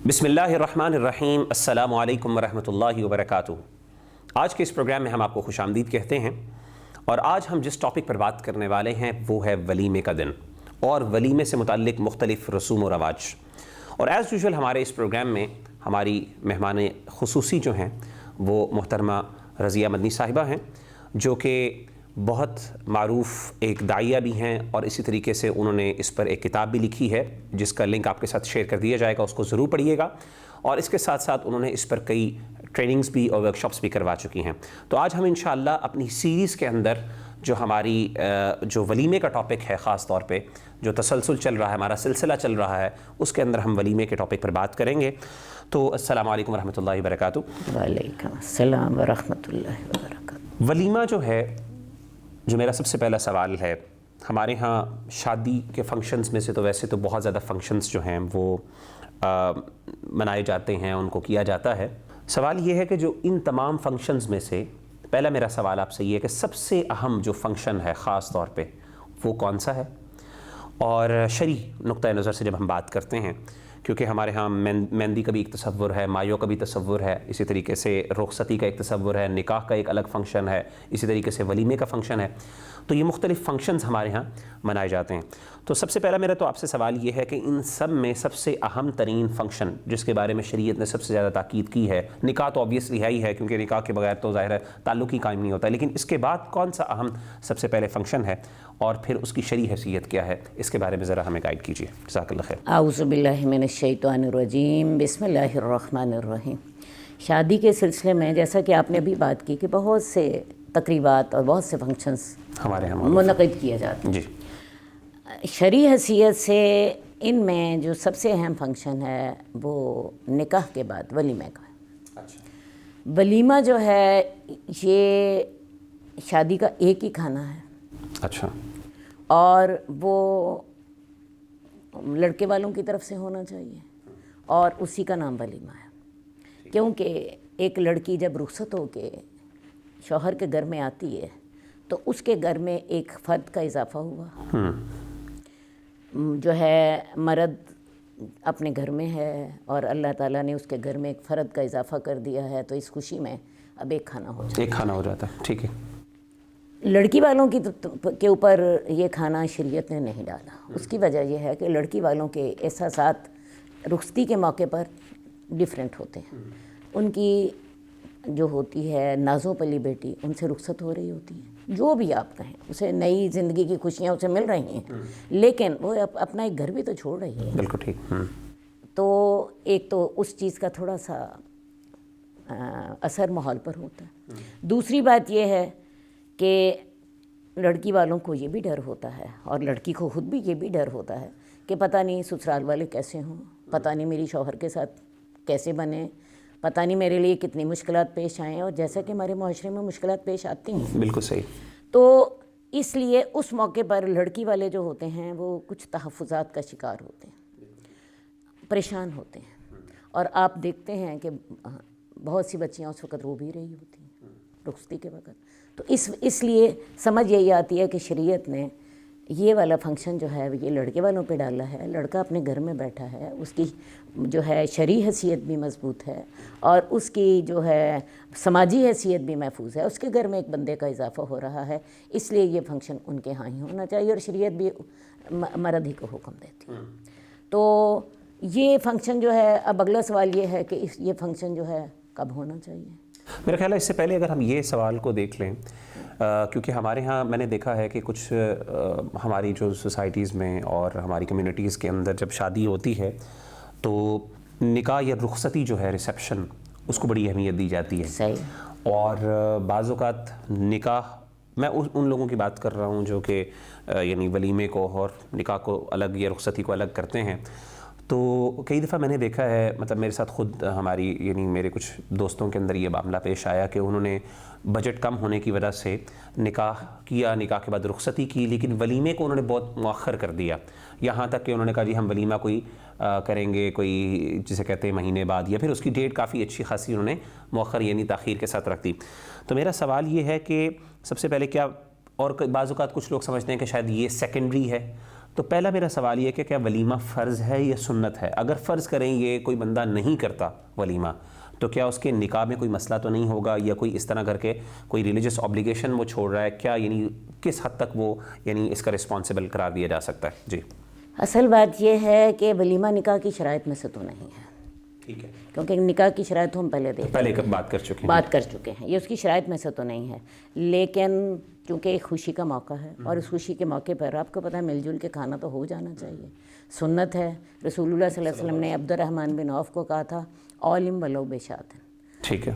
بسم اللہ الرحمن الرحیم۔ السلام علیکم ورحمۃ اللہ وبرکاتہ۔ آج کے اس پروگرام میں ہم آپ کو خوش آمدید کہتے ہیں، اور آج ہم جس ٹاپک پر بات کرنے والے ہیں وہ ہے ولیمے کا دن اور ولیمے سے متعلق مختلف رسوم و رواج۔ اور ایز یوزول ہمارے اس پروگرام میں ہماری مہمان خصوصی جو ہیں وہ محترمہ رضیہ مدنی صاحبہ ہیں، جو کہ بہت معروف ایک داعیہ بھی ہیں، اور اسی طریقے سے انہوں نے اس پر ایک کتاب بھی لکھی ہے جس کا لنک آپ کے ساتھ شیئر کر دیا جائے گا، اس کو ضرور پڑھیے گا۔ اور اس کے ساتھ ساتھ انہوں نے اس پر کئی ٹریننگز بھی اور ورکشاپس بھی کروا چکی ہیں۔ تو آج ہم انشاءاللہ اپنی سیریز کے اندر جو ہماری جو ولیمے کا ٹاپک ہے، خاص طور پہ جو تسلسل چل رہا ہے، ہمارا سلسلہ چل رہا ہے، اس کے اندر ہم ولیمے کے ٹاپک پر بات کریں گے۔ تو السلام علیکم ورحمۃ اللہ وبرکاتہ۔ وعلیکم السلام ورحمۃ اللہ وبرکاتہ۔ ولیمہ جو ہے، جو میرا سب سے پہلا سوال ہے، ہمارے ہاں شادی کے فنکشنز میں سے تو ویسے تو بہت زیادہ فنکشنز جو ہیں وہ منائے جاتے ہیں، ان کو کیا جاتا ہے۔ سوال یہ ہے کہ جو ان تمام فنکشنز میں سے پہلا میرا سوال آپ سے یہ ہے کہ سب سے اہم جو فنکشن ہے خاص طور پہ وہ کون سا ہے؟ اور شرعی نقطۂ نظر سے جب ہم بات کرتے ہیں، کیونکہ ہمارے ہاں مہندی کا بھی ایک تصور ہے، مایوں کا بھی تصور ہے، اسی طریقے سے رخصتی کا ایک تصور ہے، نکاح کا ایک الگ فنکشن ہے، اسی طریقے سے ولیمے کا فنکشن ہے، تو یہ مختلف فنکشنز ہمارے ہاں منائے جاتے ہیں۔ تو سب سے پہلا میرا تو آپ سے سوال یہ ہے کہ ان سب میں سب سے اہم ترین فنکشن جس کے بارے میں شریعت نے سب سے زیادہ تاکید کی ہے، نکاح تو آبویسلی ہے ہی ہے، کیونکہ نکاح کے بغیر تو ظاہر ہے تعلق ہی قائم نہیں ہوتا، لیکن اس کے بعد کون سا اہم سب سے پہلے فنکشن ہے اور پھر اس کی شرعی حیثیت کیا ہے، اس کے بارے میں ذرا ہمیں گائیڈ کیجیے، جزاک اللہ خیر۔ اعوذ باللہ من الشیطان الرجیم، بسم اللہ الرحمن الرحیم۔ شادی کے سلسلے میں جیسا کہ آپ نے ابھی بات کی کہ بہت سے تقریبات اور بہت سے فنکشنز ہمارے ہاں منعقد کیے جاتے ہیں۔ جی، شرعی حیثیت سے ان میں جو سب سے اہم فنکشن ہے وہ نکاح کے بعد ولیمے کا ہے۔ ولیمہ جو ہے یہ شادی کا ایک ہی کھانا ہے، اچھا، اور وہ لڑکے والوں کی طرف سے ہونا چاہیے، اور اسی کا نام ولیمہ ہے، کیونکہ ایک لڑکی جب رخصت ہو کے شوہر کے گھر میں آتی ہے تو اس کے گھر میں ایک فرد کا اضافہ ہوا، جو ہے مرد اپنے گھر میں ہے اور اللہ تعالیٰ نے اس کے گھر میں ایک فرد کا اضافہ کر دیا ہے، تو اس خوشی میں اب ایک کھانا ہو جاتا ہے، ایک کھانا ہو جاتا ہے، ٹھیک ہے۔ لڑکی والوں کے اوپر یہ کھانا شریعت نے نہیں ڈالا۔ اس کی وجہ یہ ہے کہ لڑکی والوں کے احساسات رخصتی کے موقع پر ڈیفرنٹ ہوتے ہیں۔ ان کی جو ہوتی ہے نازوں پلی بیٹی، ان سے رخصت ہو رہی ہوتی ہے، جو بھی آپ کہیں، اسے نئی زندگی کی خوشیاں اسے مل رہی ہیں، لیکن وہ اپنا ایک گھر بھی تو چھوڑ رہی ہے۔ بالکل ٹھیک۔ تو ایک تو اس چیز کا تھوڑا سا اثر ماحول پر ہوتا ہے۔ دوسری بات یہ ہے کہ لڑکی والوں کو یہ بھی ڈر ہوتا ہے، اور لڑکی کو خود بھی یہ بھی ڈر ہوتا ہے کہ پتہ نہیں سسرال والے کیسے ہوں، پتہ نہیں میری شوہر کے ساتھ کیسے بنے، پتہ نہیں میرے لیے کتنی مشکلات پیش آئیں، اور جیسا کہ ہمارے معاشرے میں مشکلات پیش آتی ہیں، بالکل صحیح۔ تو اس لیے اس موقع پر لڑکی والے جو ہوتے ہیں وہ کچھ تحفظات کا شکار ہوتے ہیں، پریشان ہوتے ہیں، اور آپ دیکھتے ہیں کہ بہت سی بچیاں اس وقت رو بھی رہی ہوتی ہیں رخصتی کے وقت۔ تو اس لیے سمجھ یہی آتی ہے کہ شریعت نے یہ والا فنکشن جو ہے یہ لڑکے والوں پہ ڈالا ہے، لڑکا اپنے گھر میں بیٹھا ہے، اس کی جو ہے شرعی حیثیت بھی مضبوط ہے، اور اس کی جو ہے سماجی حیثیت بھی محفوظ ہے، اس کے گھر میں ایک بندے کا اضافہ ہو رہا ہے، اس لیے یہ فنکشن ان کے ہاں ہی ہونا چاہیے، اور شریعت بھی مرد ہی کو حکم دیتی ہے۔ تو یہ فنکشن جو ہے، اب اگلا سوال یہ ہے کہ یہ فنکشن جو ہے کب ہونا چاہیے؟ میرا خیال ہے اس سے پہلے اگر ہم یہ سوال کو دیکھ لیں، کیونکہ ہمارے ہاں میں نے دیکھا ہے کہ کچھ ہماری جو سوسائٹیز میں اور ہماری کمیونٹیز کے اندر جب شادی ہوتی ہے تو نکاح یا رخصتی جو ہے ریسیپشن، اس کو بڑی اہمیت دی جاتی ہے۔ صحیح۔ اور بعض اوقات نکاح، میں ان لوگوں کی بات کر رہا ہوں جو کہ یعنی ولیمے کو اور نکاح کو الگ یا رخصتی کو الگ کرتے ہیں، تو کئی دفعہ میں نے دیکھا ہے، مطلب میرے ساتھ خود ہماری یعنی میرے کچھ دوستوں کے اندر یہ معاملہ پیش آیا کہ انہوں نے بجٹ کم ہونے کی وجہ سے نکاح کیا، نکاح کے بعد رخصتی کی، لیکن ولیمے کو انہوں نے بہت مؤخر کر دیا، یہاں تک کہ انہوں نے کہا جی ہم ولیمہ کوئی کریں گے کوئی جسے کہتے ہیں مہینے بعد، یا پھر اس کی ڈیٹ کافی اچھی خاصی انہوں نے مؤخر یعنی تاخیر کے ساتھ رکھ دی۔ تو میرا سوال یہ ہے کہ سب سے پہلے کیا، اور بعض اوقات کچھ لوگ سمجھتے ہیں کہ شاید یہ سیکنڈری ہے، تو پہلا میرا سوال یہ کہ کیا ولیمہ فرض ہے یا سنت ہے؟ اگر فرض کریں یہ کوئی بندہ نہیں کرتا ولیمہ تو کیا اس کے نکاح میں کوئی مسئلہ تو نہیں ہوگا، یا کوئی اس طرح کر کے کوئی ریلیجس اوبلیگیشن وہ چھوڑ رہا ہے کیا، یعنی کس حد تک وہ یعنی اس کا رسپانسبل قرار دیا جا سکتا ہے؟ جی اصل بات یہ ہے کہ ولیمہ نکاح کی شرائط میں سے تو نہیں ہے، ٹھیک ہے، کیونکہ نکاح کی شرائط ہم پہلے بات کر چکے ہیں، یہ اس کی شرائط میں سے تو نہیں ہے، لیکن چونکہ ایک خوشی کا موقع ہے اور اس خوشی کے موقع پر آپ کو پتہ ہے مل جل کے کھانا تو ہو جانا چاہیے، سنت ہے۔ رسول اللہ صلی اللہ علیہ وسلم نے عبد الرحمن بن عوف کو کہا تھا اولم ولو بشات، ٹھیک ہے،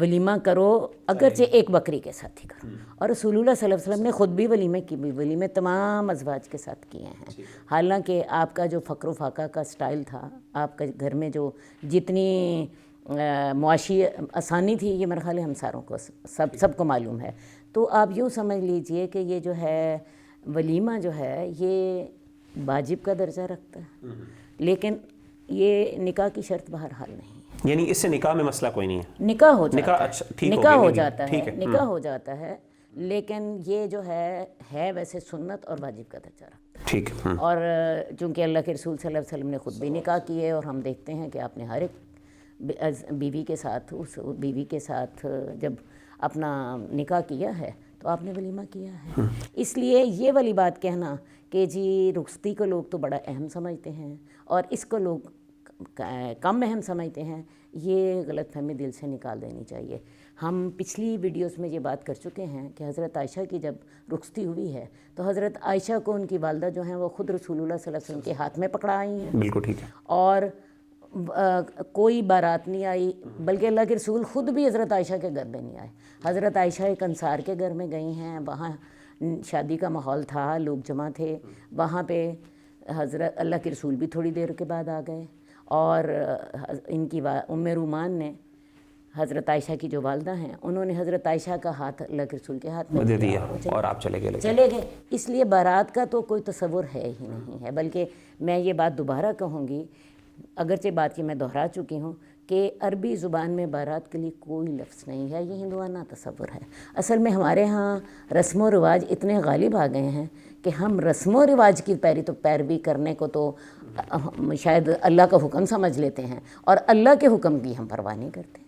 ولیمہ کرو اگرچہ ایک بکری کے ساتھ ہی کرو، اور رسول اللہ صلی اللہ علیہ وسلم نے خود بھی ولیمے تمام ازواج کے ساتھ کیے ہیں، حالانکہ آپ کا جو فقر و فاقہ کا سٹائل تھا، آپ کا گھر میں جو جتنی معاشی آسانی تھی، یہ میرے خیال ہے ہم ساروں کو سب کو معلوم ہے، تو آپ یوں سمجھ لیجئے کہ یہ جو ہے ولیمہ جو ہے یہ واجب کا درجہ رکھتا ہے، لیکن یہ نکاح کی شرط بہرحال نہیں ہے، یعنی اس سے نکاح میں مسئلہ کوئی نہیں ہے، نکاح ہو جاتا ہے، نکاح ہو جاتا ہے، لیکن یہ جو ہے ویسے سنت اور واجب کا درجہ رکھتا ہے، ٹھیک ہے، اور چونکہ اللہ کے رسول صلی اللہ علیہ وسلم نے خود بھی نکاح کیے، اور ہم دیکھتے ہیں کہ آپ نے ہر ایک بیوی کے ساتھ اس بیوی کے ساتھ جب اپنا نکاح کیا ہے تو آپ نے ولیمہ کیا ہے، اس لیے یہ والی بات کہنا کہ جی رخصتی کو لوگ تو بڑا اہم سمجھتے ہیں اور اس کو لوگ کم اہم سمجھتے ہیں، یہ غلط فہمی دل سے نکال دینی چاہیے۔ ہم پچھلی ویڈیوز میں یہ بات کر چکے ہیں کہ حضرت عائشہ کی جب رخصتی ہوئی ہے تو حضرت عائشہ کو ان کی والدہ جو ہیں وہ خود رسول اللہ صلی اللہ علیہ وسلم کے ہاتھ میں پکڑا آئی ہیں، بالکل ٹھیک ہے، اور کوئی بارات نہیں آئی، بلکہ اللہ کے رسول خود بھی حضرت عائشہ کے گھر میں نہیں آئے، حضرت عائشہ ایک انصار کے گھر میں گئی ہیں، وہاں شادی کا ماحول تھا، لوگ جمع تھے، وہاں پہ حضرت اللہ کے رسول بھی تھوڑی دیر کے بعد آ گئے، اور ان کی ام رومان نے حضرت عائشہ کی جو والدہ ہیں انہوں نے حضرت عائشہ کا ہاتھ اللہ کے رسول کے ہاتھ میں دے دیا اور آپ چلے گئے، اس لیے بارات کا تو کوئی تصور ہے ہی نہیں ہے، بلکہ میں یہ بات دوبارہ کہوں گی، اگرچہ بات یہ میں دہرا چکی ہوں کہ عربی زبان میں بارات کے لیے کوئی لفظ نہیں ہے، یہ ہندوانہ تصور ہے۔ اصل میں ہمارے ہاں رسم و رواج اتنے غالب آ گئے ہیں کہ ہم رسم و رواج کی پیروی کرنے کو تو شاید اللہ کا حکم سمجھ لیتے ہیں، اور اللہ کے حکم کی ہم پرواہ نہیں کرتے،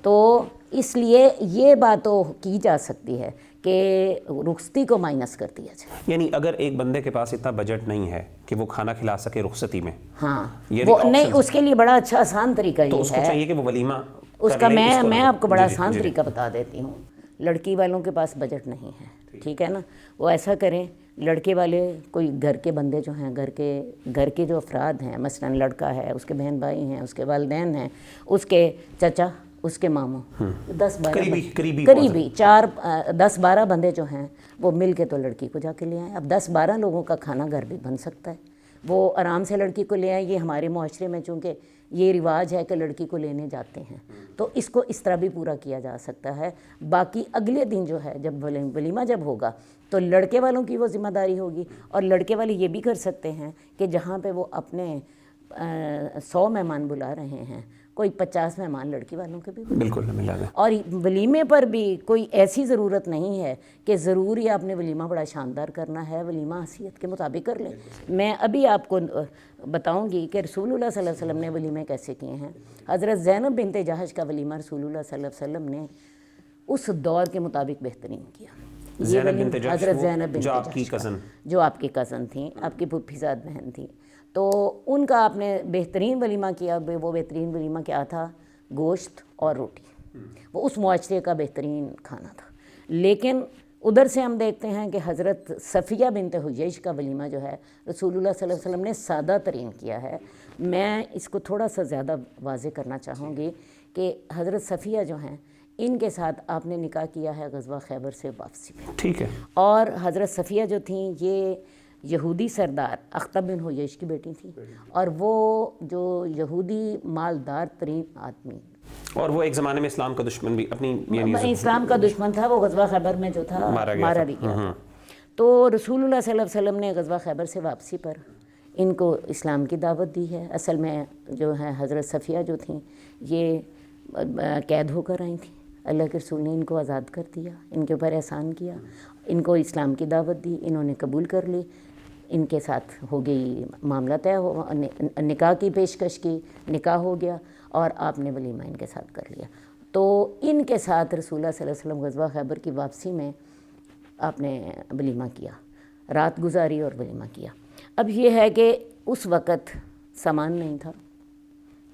تو اس لیے یہ بات تو کی جا سکتی ہے کہ رخصتی کو مائنس کر دیا جائے، یعنی اگر ایک بندے کے پاس اتنا بجٹ نہیں ہے کہ وہ کھانا کھلا سکے رخصتی میں، ہاں وہ نہیں، اس کے لیے بڑا اچھا آسان طریقہ یہ ہے، تو اس کو چاہیے کہ وہ ولیمہ اس کا میں آپ کو بڑا آسان طریقہ بتا دیتی ہوں۔ لڑکی والوں کے پاس بجٹ نہیں ہے، ٹھیک ہے نا، وہ ایسا کریں، لڑکے والے کوئی گھر کے بندے جو ہیں، گھر کے جو افراد ہیں، مثلا لڑکا ہے، اس کے بہن بھائی ہیں، اس کے والدین ہیں، اس کے چچا، اس کے ماموں، 10-12 بندے جو ہیں وہ مل کے تو لڑکی کو جا کے لے آئیں۔ اب 10-12 لوگوں کا کھانا گھر بھی بن سکتا ہے، وہ آرام سے لڑکی کو لے آئیں۔ یہ ہمارے معاشرے میں چونکہ یہ رواج ہے کہ لڑکی کو لینے جاتے ہیں، تو اس کو اس طرح بھی پورا کیا جا سکتا ہے۔ باقی اگلے دن جو ہے جب ولیمہ جب ہوگا تو لڑکے والوں کی وہ ذمہ داری ہوگی، اور لڑکے والے یہ بھی کر سکتے ہیں کہ جہاں پہ وہ اپنے 100 مہمان بلا رہے ہیں، کوئی 50 مہمان لڑکی والوں کے بھی بالکل ملا گیا، اور ولیمے پر بھی کوئی ایسی ضرورت نہیں ہے کہ ضروری آپ نے ولیمہ بڑا شاندار کرنا ہے، ولیمہ حیثیت کے مطابق کر لیں۔ میں ابھی آپ کو بتاؤں گی کہ رسول اللہ صلی اللہ علیہ وسلم نے ولیمے کیسے کیے ہیں۔ حضرت زینب بنت جہش کا ولیمہ رسول اللہ صلی اللہ علیہ وسلم نے اس دور کے مطابق بہترین کیا۔ حضرت زینب بنت جہش جو آپ کی کزن تھیں، آپ کی پھوپھی زاد بہن تھیں، تو ان کا آپ نے بہترین ولیمہ کیا۔ وہ بہترین ولیمہ کیا تھا؟ گوشت اور روٹی، وہ اس معاشرے کا بہترین کھانا تھا۔ لیکن ادھر سے ہم دیکھتے ہیں کہ حضرت صفیہ بنت حییش کا ولیمہ جو ہے رسول اللہ صلی اللہ علیہ وسلم نے سادہ ترین کیا ہے۔ میں اس کو تھوڑا سا زیادہ واضح کرنا چاہوں گی کہ حضرت صفیہ جو ہیں ان کے ساتھ آپ نے نکاح کیا ہے غزوہ خیبر سے واپسی میں، ٹھیک ہے، اور حضرت صفیہ جو تھیں یہ یہودی سردار اخطب بن حییش کی بیٹی تھیں، اور وہ جو یہودی مالدار ترین آدمی، اور وہ ایک زمانے میں اسلام کا دشمن بھی، اسلام کا دشمن تھا، وہ غزوہ خیبر میں جو تھا مارا بھی گیا تھا۔ تو رسول اللہ صلی اللہ علیہ وسلم نے غزوہ خیبر سے واپسی پر ان کو اسلام کی دعوت دی ہے۔ اصل میں جو ہے حضرت صفیہ جو تھیں یہ قید ہو کر آئی تھیں، اللہ کے رسول نے ان کو آزاد کر دیا، ان کے اوپر احسان کیا، ان کو اسلام کی دعوت دی، انہوں نے قبول کر لی۔ ان کے ساتھ ہو گئی معاملہ طے ہو، نکاح کی پیشکش کی، نکاح ہو گیا اور آپ نے ولیمہ ان کے ساتھ کر لیا. تو ان کے ساتھ رسول اللہ صلی اللہ علیہ وسلم غزوہ خیبر کی واپسی میں آپ نے ولیمہ کیا، رات گزاری اور ولیمہ کیا. اب یہ ہے کہ اس وقت سامان نہیں تھا،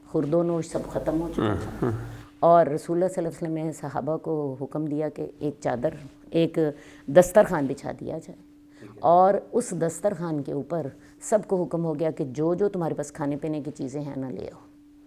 خرد و نوش سب ختم ہو چکا تھا، اور رسول اللہ صلی اللہ علیہ وسلم نے صحابہ کو حکم دیا کہ ایک چادر، ایک دسترخوان بچھا دیا جائے، اور اس دسترخوان کے اوپر سب کو حکم ہو گیا کہ جو جو تمہارے پاس کھانے پینے کی چیزیں ہیں نہ لے آؤ.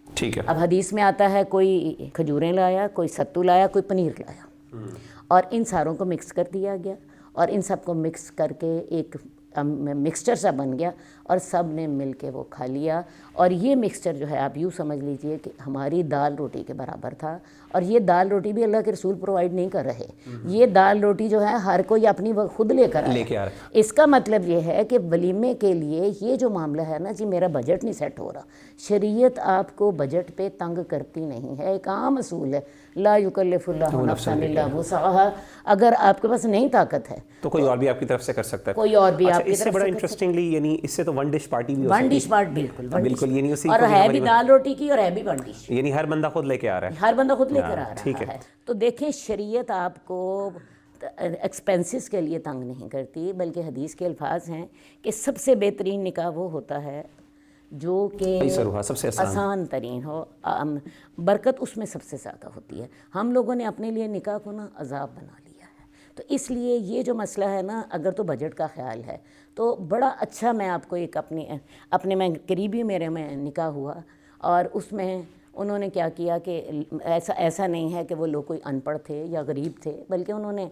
ٹھیک ہے. اب حدیث میں آتا ہے کوئی کھجوریں لایا، کوئی ستو لایا، کوئی پنیر لایا، اور ان ساروں کو مکس کر دیا گیا، اور ان سب کو مکس کر کے ایک مکسچر سا بن گیا اور سب نے مل کے وہ کھا لیا. اور یہ مکسچر جو ہے آپ یوں سمجھ لیجئے کہ ہماری دال روٹی کے برابر تھا. اور یہ دال روٹی بھی اللہ کے رسول پرووائڈ نہیں کر رہے، یہ دال روٹی جو ہے ہر کوئی اپنی خود لے کر آیا. اس کا مطلب یہ ہے کہ ولیمے کے لیے یہ جو معاملہ ہے نا جی میرا بجٹ نہیں سیٹ ہو رہا، شریعت آپ کو بجٹ پہ تنگ کرتی نہیں ہے. ایک عام اصول ہے لا یکلف اللہ نفسا الا وسعہا. اگر آپ کے پاس نہیں طاقت ہے تو کوئی اور بھی آپ کی طرف سے کر سکتا ہے، کوئی اور بھی آپ کی اس سے طرف بڑا سے. انٹرسٹنگلی یعنی اس سے تو ون ڈش پارٹی بھی ہو ون سکتی ڈش پارٹ بالکل بالکل، یعنی اسی اور ہے بھی دال روٹی کی اور ہے بھی ون ڈش، یعنی ہر بندہ خود لے کے آ رہا ہے، ہر بندہ خود لے کر آ ٹھیک رہا ہے. تو دیکھیں شریعت آپ کو ایکسپینسز کے لیے تنگ نہیں کرتی، بلکہ حدیث کے الفاظ ہیں کہ سب سے بہترین نکاح وہ ہوتا ہے جو کہ سب سے آسان ترین ہو، برکت اس میں سب سے زیادہ ہوتی ہے. ہم لوگوں نے اپنے لیے نکاح کو نا عذاب بنا لیا ہے. تو اس لیے یہ جو مسئلہ ہے نا، اگر تو بجٹ کا خیال ہے تو بڑا اچھا. میں آپ کو ایک اپنے میں قریبی میرے میں نکاح ہوا، اور اس میں انہوں نے کیا کیا کہ ایسا نہیں ہے کہ وہ لوگ کوئی ان پڑھ تھے یا غریب تھے، بلکہ انہوں نے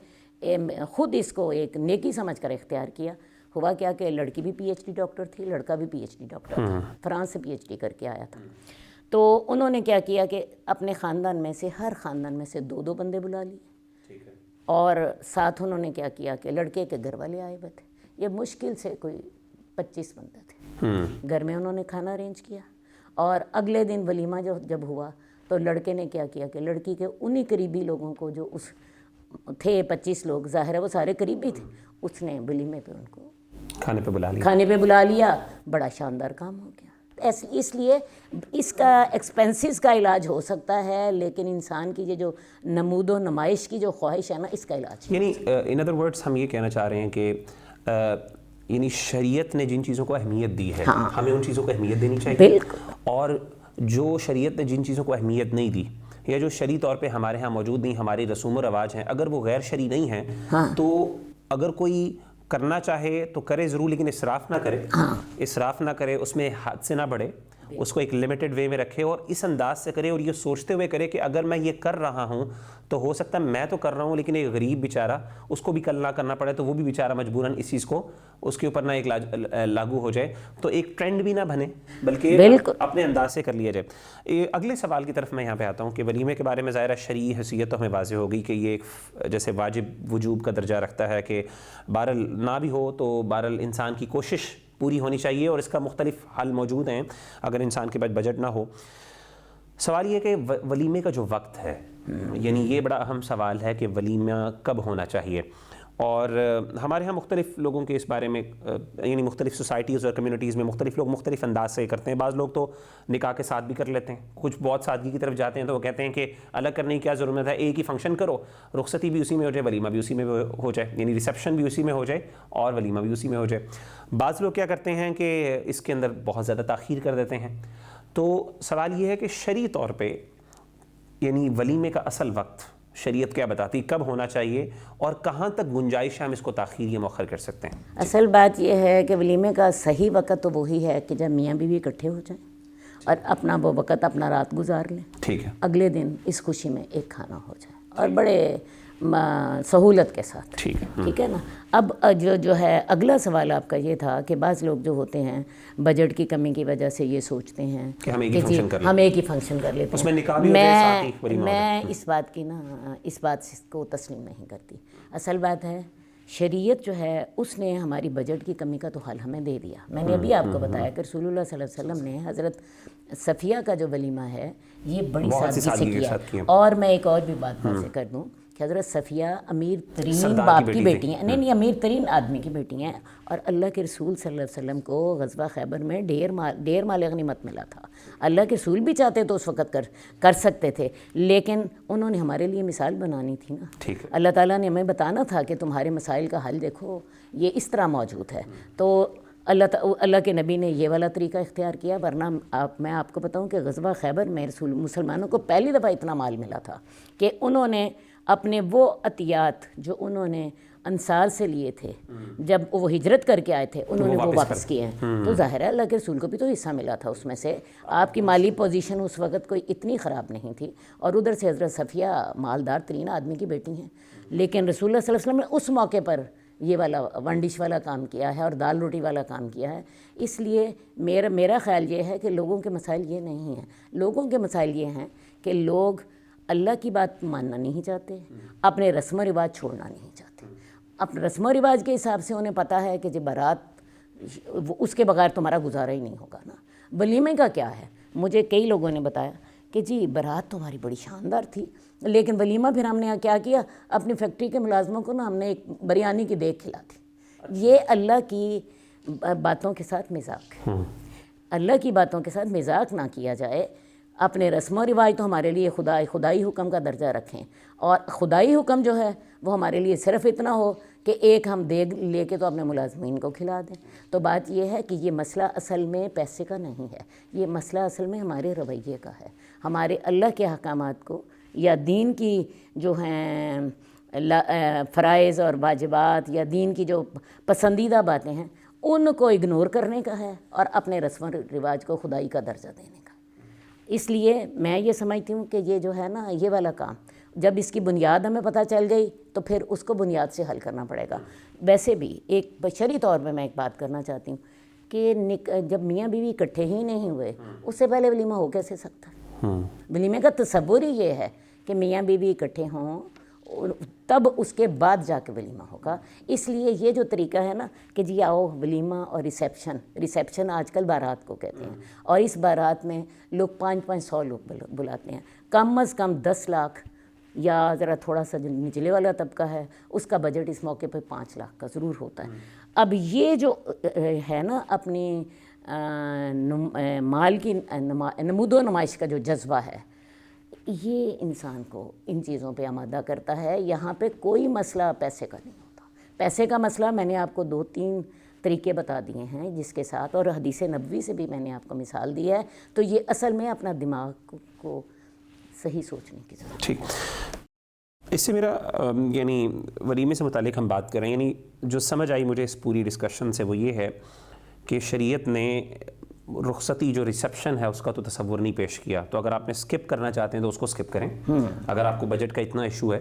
خود اس کو ایک نیکی سمجھ کر اختیار کیا. ہوا کیا کہ لڑکی بھی پی ایچ ڈی ڈاکٹر تھی، لڑکا بھی پی ایچ ڈی ڈاکٹر تھا، فرانس سے پی ایچ ڈی کر کے آیا تھا. تو انہوں نے کیا کیا کہ اپنے خاندان میں سے ہر خاندان میں سے 2 بندے بلا لیے، اور ساتھ انہوں نے کیا کیا کہ لڑکے کے گھر والے آئے ہوئے تھے. یہ مشکل سے کوئی 25 بندے تھے. گھر میں انہوں نے کھانا ارینج کیا، اور اگلے دن ولیمہ جب ہوا تو لڑکے نے کیا کیا کہ لڑکی کے انہی قریبی لوگوں کو جو اس تھے 25 لوگ، ظاہر ہے وہ سارے قریبی تھے، اس نے ولیمے پہ ان کو کھانے پہ بلا لیا. بڑا شاندار کام ہو گیا. اس لیے اس کا ایکسپینسز کا علاج ہو سکتا ہے، لیکن انسان کی یہ جو نمود و نمائش کی جو خواہش ہے نا، اس کا علاج یعنی ان ادر ورڈز ہم یہ کہنا چاہ رہے ہیں کہ یعنی شریعت نے جن چیزوں کو اہمیت دی ہے ہمیں ان چیزوں کو اہمیت دینی چاہیے، اور جو شریعت نے جن چیزوں کو اہمیت نہیں دی یا جو شرعی طور پہ ہمارے ہاں موجود نہیں، ہماری رسوم و رواج ہیں، اگر وہ غیر شرعی نہیں ہیں تو اگر کوئی کرنا چاہے تو کرے ضرور، لیکن اسراف نہ کرے، اس میں حد سے نہ بڑھے، اس کو ایک لمیٹڈ وے میں رکھے اور اس انداز سے کرے، اور یہ سوچتے ہوئے کرے کہ اگر میں یہ کر رہا ہوں تو ہو سکتا ہے میں تو کر رہا ہوں لیکن ایک غریب بیچارہ اس کو بھی کل نہ کرنا پڑے، تو وہ بھی بیچارہ مجبوراً اس چیز کو اس کے اوپر نہ ایک لاگو ہو جائے. تو ایک ٹرینڈ بھی نہ بنے بلکہ اپنے انداز سے کر لیا جائے. اگلے سوال کی طرف میں یہاں پہ آتا ہوں کہ ولیمے کے بارے میں ظاہرہ شرعی حیثیت تو ہمیں واضح ہو گئی کہ یہ ایک جیسے واجب وجوب کا درجہ رکھتا ہے کہ بہرحال نہ بھی ہو تو بہرحال انسان کی کوشش پوری ہونی چاہیے، اور اس کا مختلف حل موجود ہیں اگر انسان کے پاس بجٹ نہ ہو. سوال یہ کہ ولیمے کا جو وقت ہے، یعنی یہ بڑا اہم سوال ہے کہ ولیمہ کب ہونا چاہیے. اور ہمارے ہاں مختلف لوگوں کے اس بارے میں یعنی مختلف سوسائٹیز اور کمیونٹیز میں مختلف لوگ مختلف انداز سے کرتے ہیں. بعض لوگ تو نکاح کے ساتھ بھی کر لیتے ہیں، کچھ بہت سادگی کی طرف جاتے ہیں تو وہ کہتے ہیں کہ الگ کرنے کی کیا ضرورت ہے، ایک ہی فنکشن کرو، رخصتی بھی اسی میں ہو جائے، ولیمہ بھی اسی میں ہو جائے، یعنی ریسیپشن بھی اسی میں ہو جائے اور ولیمہ بھی اسی میں ہو جائے. بعض لوگ کیا کرتے ہیں کہ اس کے اندر بہت زیادہ تاخیر کر دیتے ہیں. تو سوال یہ ہے کہ شرعی طور پہ یعنی ولیمے کا اصل وقت شریعت کیا بتاتی، کب ہونا چاہیے اور کہاں تک گنجائش ہے ہم اس کو تاخیر یا مؤخر کر سکتے ہیں؟ اصل بات یہ ہے کہ ولیمے کا صحیح وقت تو وہی ہے کہ جب میاں بیوی اکٹھے ہو جائیں اور اپنا وہ وقت اپنا رات گزار لیں، ٹھیک ہے، اگلے دن اس خوشی میں ایک کھانا ہو جائے اور بڑے سہولت کے ساتھ، ٹھیک ہے نا. اب جو ہے اگلا سوال آپ کا یہ تھا کہ بعض لوگ جو ہوتے ہیں بجٹ کی کمی کی وجہ سے یہ سوچتے ہیں کہ ہم ایک ہی فنکشن کر لیتے ہیں. میں اس بات کی اس بات کو تسلیم نہیں کرتی. اصل بات ہے شریعت جو ہے اس نے ہماری بجٹ کی کمی کا تو حل ہمیں دے دیا. میں نے ابھی آپ کو بتایا کہ رسول اللہ صلی اللہ علیہ وسلم نے حضرت صفیہ کا جو ولیمہ ہے یہ بڑی سادگی سے کیا. اور میں ایک اور بھی بات واضح کر دوں کہ حضرت صفیہ امیر ترین سردار باپ کی کی بیٹی بیٹی ہیں، نہیں امیر ترین آدمی کی بیٹی ہیں، اور اللہ کے رسول صلی اللہ علیہ وسلم کو غزوہ خیبر میں ڈھیر مال غنیمت ملا تھا۔ اللہ کے رسول بھی چاہتے تو اس وقت کر سکتے تھے، لیکن انہوں نے ہمارے لیے مثال بنانی تھی نا۔ ٹھیک ہے، اللہ تعالیٰ نے ہمیں بتانا تھا کہ تمہارے مسائل کا حل دیکھو یہ اس طرح موجود ہے، تو اللہ کے نبی نے یہ والا طریقہ اختیار کیا، ورنہ میں آپ کو بتاؤں کہ غزوہ خیبر میں مسلمانوں کو پہلی دفعہ اتنا مال ملا تھا کہ انہوں نے اپنے وہ عطیات جو انہوں نے انصار سے لیے تھے جب وہ ہجرت کر کے آئے تھے، انہوں نے وہ واپس کیے ہیں، تو ظاہر ہے اللہ کے رسول کو بھی تو حصہ ملا تھا اس میں سے۔ آپ کی مالی پوزیشن اس وقت کوئی اتنی خراب نہیں تھی، اور ادھر سے حضرت صفیہ مالدار ترین آدمی کی بیٹی ہیں، لیکن رسول اللہ صلی اللہ علیہ وسلم نے اس موقع پر یہ والا ون ڈش والا کام کیا ہے اور دال روٹی والا کام کیا ہے۔ اس لیے میرا خیال یہ ہے کہ لوگوں کے مسائل یہ نہیں ہیں، لوگوں کے مسائل یہ ہیں کہ لوگ اللہ کی بات ماننا نہیں چاہتے، اپنے رسم و رواج چھوڑنا نہیں چاہتے۔ اپنے رسم و رواج کے حساب سے انہیں پتہ ہے کہ جب بارات اس کے بغیر تمہارا گزارا ہی نہیں ہوگا نا۔ ولیمے کا کیا ہے؟ مجھے کئی لوگوں نے بتایا کہ جی بارات تو ہماری بڑی شاندار تھی، لیکن ولیمہ پھر ہم نے کیا کیا، اپنی فیکٹری کے ملازموں کو نا ہم نے ایک بریانی کی دیگ کھلا دی۔ یہ اللہ کی باتوں کے ساتھ مذاق ہے، اللہ کی باتوں کے ساتھ مذاق نہ کیا جائے۔ اپنے رسم و رواج تو ہمارے لیے خدائی حکم کا درجہ رکھیں، اور خدائی حکم جو ہے وہ ہمارے لیے صرف اتنا ہو کہ ایک ہم دیگ لے کے تو اپنے ملازمین کو کھلا دیں۔ تو بات یہ ہے کہ یہ مسئلہ اصل میں پیسے کا نہیں ہے، یہ مسئلہ اصل میں ہمارے رویے کا ہے، ہمارے اللہ کے احکامات کو یا دین کی جو ہیں فرائض اور واجبات یا دین کی جو پسندیدہ باتیں ہیں ان کو اگنور کرنے کا ہے، اور اپنے رسم و رواج کو خدائی کا درجہ دینے کا۔ اس لیے میں یہ سمجھتی ہوں کہ یہ جو ہے نا یہ والا کام جب اس کی بنیاد ہمیں پتہ چل گئی تو پھر اس کو بنیاد سے حل کرنا پڑے گا۔ ویسے بھی ایک بشری طور پہ میں ایک بات کرنا چاہتی ہوں کہ جب میاں بیوی اکٹھے ہی نہیں ہوئے اس سے پہلے ولیمہ ہو کیسے سکتا ہے؟ ولیمے کا تصور ہی یہ ہے کہ میاں بیوی اکٹھے ہوں تب اس کے بعد جا کے ولیمہ ہوگا۔ اس لیے یہ جو طریقہ ہے نا کہ جی آؤ ولیمہ اور ریسیپشن آج کل بارات کو کہتے ہیں، اور اس بارات میں لوگ 500 لوگ بلاتے ہیں، کم از کم 10 لاکھ، یا ذرا تھوڑا سا جو نچلے والا طبقہ ہے اس کا بجٹ اس موقع پہ 5 لاکھ کا ضرور ہوتا ہے۔ اب یہ جو ہے نا اپنی مال کی نمود و نمائش کا جو جذبہ ہے یہ انسان کو ان چیزوں پہ آمادہ کرتا ہے۔ یہاں پہ کوئی مسئلہ پیسے کا نہیں ہوتا۔ پیسے کا مسئلہ میں نے آپ کو 2-3 طریقے بتا دیے ہیں جس کے ساتھ، اور حدیث نبوی سے بھی میں نے آپ کو مثال دی ہے، تو یہ اصل میں اپنا دماغ کو صحیح سوچنے کی ضرورت ہے۔ ٹھیک، اس سے میرا یعنی ولیمے سے متعلق ہم بات کریں، یعنی جو سمجھ آئی مجھے اس پوری ڈسکشن سے وہ یہ ہے کہ شریعت نے رخصتی جو ریسیپشن ہے اس کا تو تصور نہیں پیش کیا، تو اگر آپ نے سکپ کرنا چاہتے ہیں تو اس کو سکپ کریں۔ اگر آپ کو بجٹ کا اتنا ایشو ہے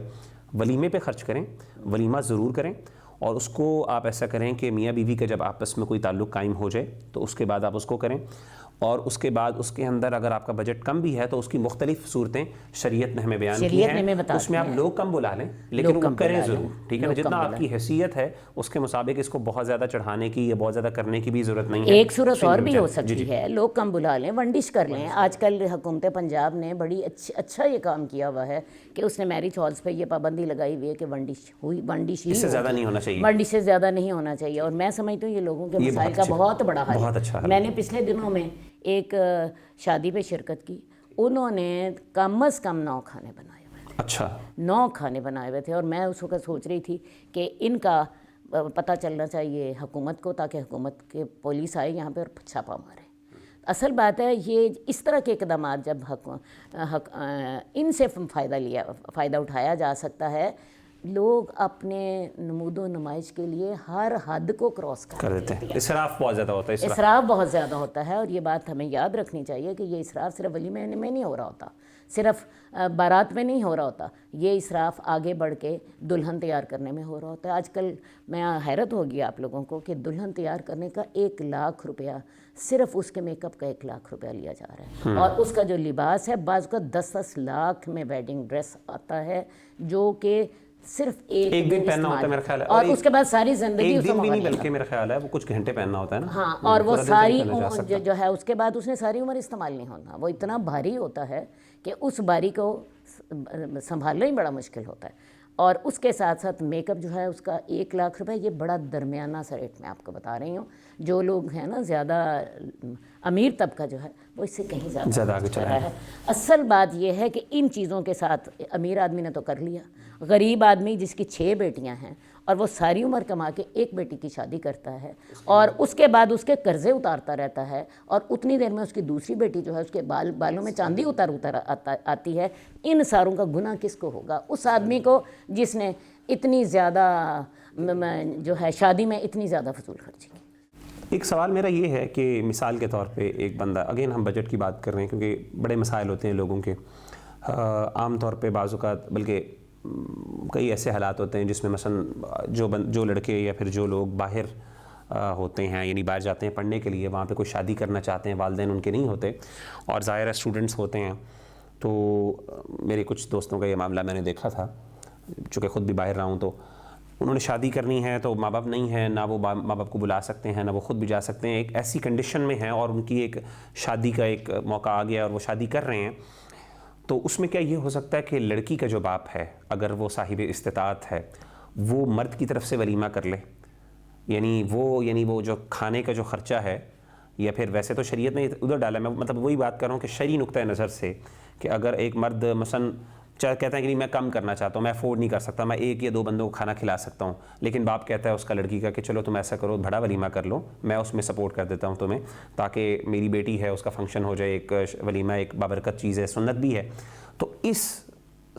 ولیمے پہ خرچ کریں، ولیمہ ضرور کریں، اور اس کو آپ ایسا کریں کہ میاں بیوی کا جب آپس میں کوئی تعلق قائم ہو جائے تو اس کے بعد آپ اس کو کریں، اور اس کے بعد اس کے اندر اگر آپ کا بجٹ کم بھی ہے تو اس کی مختلف صورتیں شریعت نے ہمیں بیان کی ہیں، اس میں آپ لوگ کم بلا لیں لیکن وہ کریں ضرور، ٹھیک ہے نا، جتنا آپ کی حیثیت ہے اس کے مطابق اس کو بہت زیادہ چڑھانے کی یا بہت زیادہ کرنے کی بھی ضرورت نہیں ہے۔ ایک صورت اور بھی ہو سکتی ہے، لوگ کم بلا لیں، ون ڈش کر لیں۔ آج کل حکومت پنجاب نے بڑی اچھا یہ کام کیا ہوا ہے کہ اس نے میرج ہالز پہ یہ پابندی لگائی ہوئی ہے کہ ون ڈش ہی اس سے زیادہ نہیں ہونا چاہیے، ون ڈش سے زیادہ نہیں ہونا چاہیے، اور میں سمجھتی ہوں یہ لوگوں کے مسائل کا بہت بڑا حل ہے۔ میں نے پچھلے دنوں میں ایک شادی پہ شرکت کی، انہوں نے کم از کم 9 کھانے بنائے ہوئے تھے۔ اچھا، 9 کھانے بنائے ہوئے تھے، اور میں اس وقت سوچ رہی تھی کہ ان کا پتہ چلنا چاہیے حکومت کو، تاکہ حکومت کے پولیس آئے یہاں پہ اور چھاپا مارے۔ اصل بات ہے یہ اس طرح کے اقدامات جب ان سے فائدہ اٹھایا جا سکتا ہے، لوگ اپنے نمود و نمائش کے لیے ہر حد کو کراس کر دیتے ہیں۔ اسراف بہت زیادہ ہوتا ہے، اسراف بہت زیادہ ہوتا ہے، اور یہ بات ہمیں یاد رکھنی چاہیے کہ یہ اسراف صرف ولیمے میں نہیں ہو رہا ہوتا، صرف بارات میں نہیں ہو رہا ہوتا، یہ اسراف آگے بڑھ کے دلہن تیار کرنے میں ہو رہا ہوتا ہے۔ آج کل میں حیرت ہوگی آپ لوگوں کو کہ دلہن تیار کرنے کا 1 لاکھ روپیہ، صرف اس کے میک اپ کا 1 لاکھ روپیہ لیا جا رہا ہے، اور اس کا جو لباس ہے بعض کا 10 لاکھ میں ویڈنگ ڈریس آتا ہے جو کہ صرف ایک دن پہننا ہوتا ہے میرا خیال ہے، اور اس کے بعد ساری زندگی ایک دن بھی نہیں بلکہ میرا خیال ہے وہ کچھ گھنٹے پہننا ہوتا ہے نا، ہاں، اور وہ ساری جو ہے اس کے بعد اس نے ساری عمر استعمال نہیں ہونا، وہ اتنا بھاری ہوتا ہے کہ اس باری کو سنبھالنا ہی بڑا مشکل ہوتا ہے۔ اور اس کے ساتھ ساتھ میک اپ جو ہے اس کا 1 لاکھ روپے، یہ بڑا درمیانہ سا ریٹ میں آپ کو بتا رہی ہوں. جو لوگ ہیں نا زیادہ امیر طبقہ جو ہے وہ اس سے کہیں زیادہ آگے چلا ہے. اصل بات یہ ہے کہ ان چیزوں کے ساتھ امیر آدمی نے تو کر لیا، غریب آدمی جس کی 6 بیٹیاں ہیں اور وہ ساری عمر کما کے 1 بیٹی کی شادی کرتا ہے اور اس کے بعد اس کے قرضے اتارتا رہتا ہے، اور اتنی دیر میں اس کی دوسری بیٹی جو ہے اس کے بالوں میں چاندی اتار آتی ہے. ان ساروں کا گناہ کس کو ہوگا؟ اس آدمی کو جس نے اتنی زیادہ جو ہے شادی میں اتنی زیادہ فضول خرچی کی. ایک سوال میرا یہ ہے کہ مثال کے طور پہ ایک بندہ، اگین ہم بجٹ کی بات کر رہے ہیں کیونکہ بڑے مسائل ہوتے ہیں لوگوں کے عام طور پہ، بعض اوقات بلکہ کئی ایسے حالات ہوتے ہیں جس میں مثلا جو لڑکے یا پھر جو لوگ باہر ہوتے ہیں، یعنی باہر جاتے ہیں پڑھنے کے لیے، وہاں پہ کوئی شادی کرنا چاہتے ہیں، والدین ان کے نہیں ہوتے اور ظاہر ہے اسٹوڈنٹس ہوتے ہیں. تو میرے کچھ دوستوں کا یہ معاملہ میں نے دیکھا تھا، چونکہ خود بھی باہر رہا ہوں، تو انہوں نے شادی کرنی ہے تو ماں باپ نہیں ہیں، نہ وہ ماں باپ کو بلا سکتے ہیں، نہ وہ خود بھی جا سکتے ہیں. ایک ایسی کنڈیشن میں ہیں اور ان کی ایک شادی کا ایک موقع آ گیا اور وہ شادی کر رہے ہیں. تو اس میں کیا یہ ہو سکتا ہے کہ لڑکی کا جو باپ ہے اگر وہ صاحب استطاعت ہے وہ مرد کی طرف سے ولیمہ کر لے، یعنی وہ جو کھانے کا جو خرچہ ہے، یا پھر ویسے تو شریعت نے ادھر ڈالا، میں مطلب وہی بات کر رہا ہوں کہ شرعی نقطۂ نظر سے کہ اگر ایک مرد مثلا کہتا ہے کہ نہیں میں کم کرنا چاہتا ہوں، میں افورڈ نہیں کر سکتا، میں 1 یا 2 بندوں کو کھانا کھلا سکتا ہوں، لیکن باپ کہتا ہے اس کا لڑکی کا کہ چلو تم ایسا کرو بڑا ولیمہ کر لو، میں اس میں سپورٹ کر دیتا ہوں تمہیں، تاکہ میری بیٹی ہے اس کا فنکشن ہو جائے، ایک ولیمہ ایک بابرکت چیز ہے، سنت بھی ہے. تو اس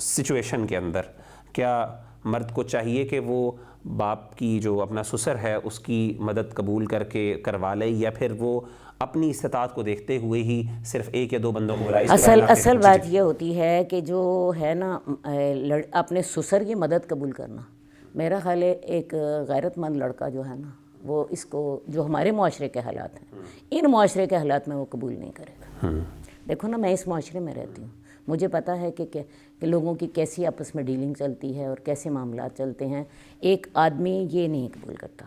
سچویشن کے اندر کیا مرد کو چاہیے کہ وہ باپ کی جو اپنا سسر ہے اس کی مدد قبول کر کے کروا لے، یا پھر وہ اپنی استطاعت کو دیکھتے ہوئے ہی صرف 1 یا 2 بندوں کو بلائے؟ اصل بات یہ ہوتی ہے کہ جو ہے نا اپنے سسر کی مدد قبول کرنا، میرا خیال ہے ایک غیرت مند لڑکا جو ہے نا وہ اس کو، جو ہمارے معاشرے کے حالات ہیں، ان معاشرے کے حالات میں وہ قبول نہیں کرے گا. دیکھو نا، میں اس معاشرے میں رہتی ہوں، مجھے پتہ ہے کہ لوگوں کی کیسی آپس میں ڈیلنگ چلتی ہے اور کیسے معاملات چلتے ہیں. ایک آدمی یہ نہیں قبول کرتا،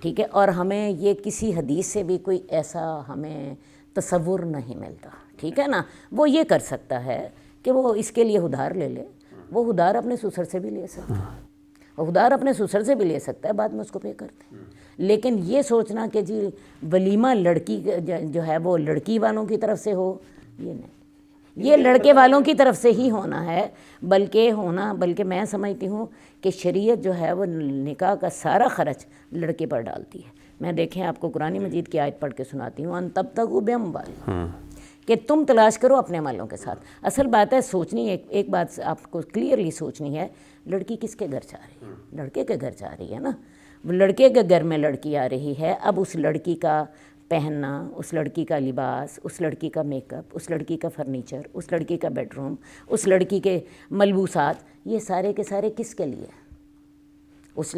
ٹھیک ہے، اور ہمیں یہ کسی حدیث سے بھی کوئی ایسا ہمیں تصور نہیں ملتا، ٹھیک ہے نا. وہ یہ کر سکتا ہے کہ وہ اس کے لیے ادھار لے لے، وہ ادھار اپنے سسر سے بھی لے سکتا ہے، وہ ادھار اپنے سسر سے بھی لے سکتا ہے، بعد میں اس کو پے کرتے ہیں. لیکن یہ سوچنا کہ جی ولیمہ لڑکی جو ہے وہ لڑکی والوں کی طرف سے ہو، یہ نہیں، یہ لڑکے والوں کی طرف سے ہی ہونا ہے. بلکہ میں سمجھتی ہوں کہ شریعت جو ہے وہ نکاح کا سارا خرچ لڑکے پر ڈالتی ہے. میں دیکھیں آپ کو قرآن مجید کی آیت پڑھ کے سناتی ہوں، ان تبتغوا باموالکم، کہ تم تلاش کرو اپنے مالوں کے ساتھ. اصل بات ہے سوچنی، ایک بات آپ کو کلیئرلی سوچنی ہے، لڑکی کس کے گھر جا رہی ہے؟ لڑکے کے گھر جا رہی ہے نا. لڑکے کے گھر میں لڑکی آ رہی ہے، اب اس لڑکی کا پہننا، اس لڑکی کا لباس، اس لڑکی کا میک اپ، اس لڑکی کا فرنیچر، اس لڑکی کا بیڈ روم، اس لڑکی کے ملبوسات، یہ سارے کے سارے کس کے لیے؟ اس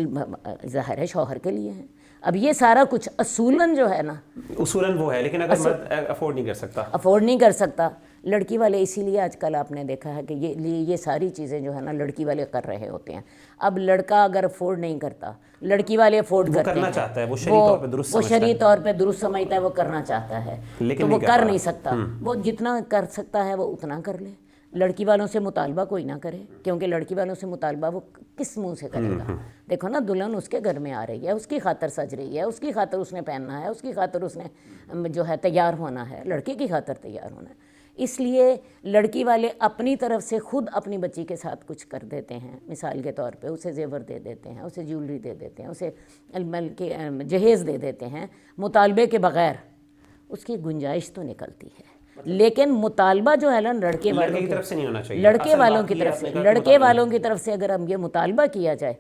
ظاہر ہے شوہر کے لیے ہیں. اب یہ سارا کچھ اصولاً جو ہے نا، اصولاً وہ ہے، لیکن اگر مرد افورڈ نہیں کر سکتا لڑکی والے، اسی لیے آج کل آپ نے دیکھا ہے کہ یہ ساری چیزیں جو ہے نا لڑکی والے کر رہے ہوتے ہیں. اب لڑکا اگر افورڈ نہیں کرتا، لڑکی والے افورڈ کرتے ہیں، کرنا چاہتا ہے، وہ شرعی طور پہ درست سمجھتا ہے، وہ کرنا چاہتا ہے، تو وہ کر نہیں سکتا. وہ جتنا کر سکتا ہے وہ اتنا کر لے. لڑکی والوں سے مطالبہ کوئی نہ کرے، کیونکہ لڑکی والوں سے مطالبہ وہ کس منہ سے کرے گا؟ دیکھو نا، دلہن اس کے گھر میں آ رہی ہے، اس کی خاطر سج رہی ہے، اس کی خاطر اس نے پہننا ہے، اس کی خاطر اس نے جو ہے تیار ہونا ہے، لڑکی کی خاطر تیار ہونا ہے. اس لیے لڑکی والے اپنی طرف سے خود اپنی بچی کے ساتھ کچھ کر دیتے ہیں. مثال کے طور پہ اسے زیور دے دیتے ہیں، اسے جیولری دے دیتے ہیں، اسے جہیز دے دیتے ہیں. مطالبے کے بغیر اس کی گنجائش تو نکلتی ہے، لیکن مطالبہ جو ہے نا لڑکے والوں کی طرف سے نہیں ہونا چاہیے. لڑکے والوں کی طرف سے اگر ہم یہ مطالبہ کیا جائے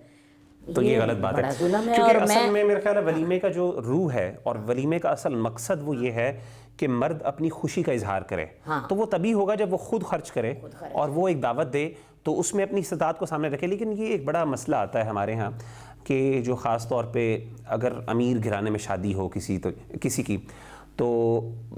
تو یہ غلط بات ہے. کیونکہ اصل میں میرا خیال ہے ولیمے کا جو روح ہے اور ولیمے کا اصل مقصد وہ یہ ہے کہ مرد اپنی خوشی کا اظہار کرے. تو وہ تبھی ہوگا جب وہ خود خرچ کرے اور وہ ایک دعوت دے تو اس میں اپنی استطاعت کو سامنے رکھے. لیکن یہ ایک بڑا مسئلہ آتا ہے ہمارے ہاں کہ جو خاص طور پہ اگر امیر گھرانے میں شادی ہو کسی کی، تو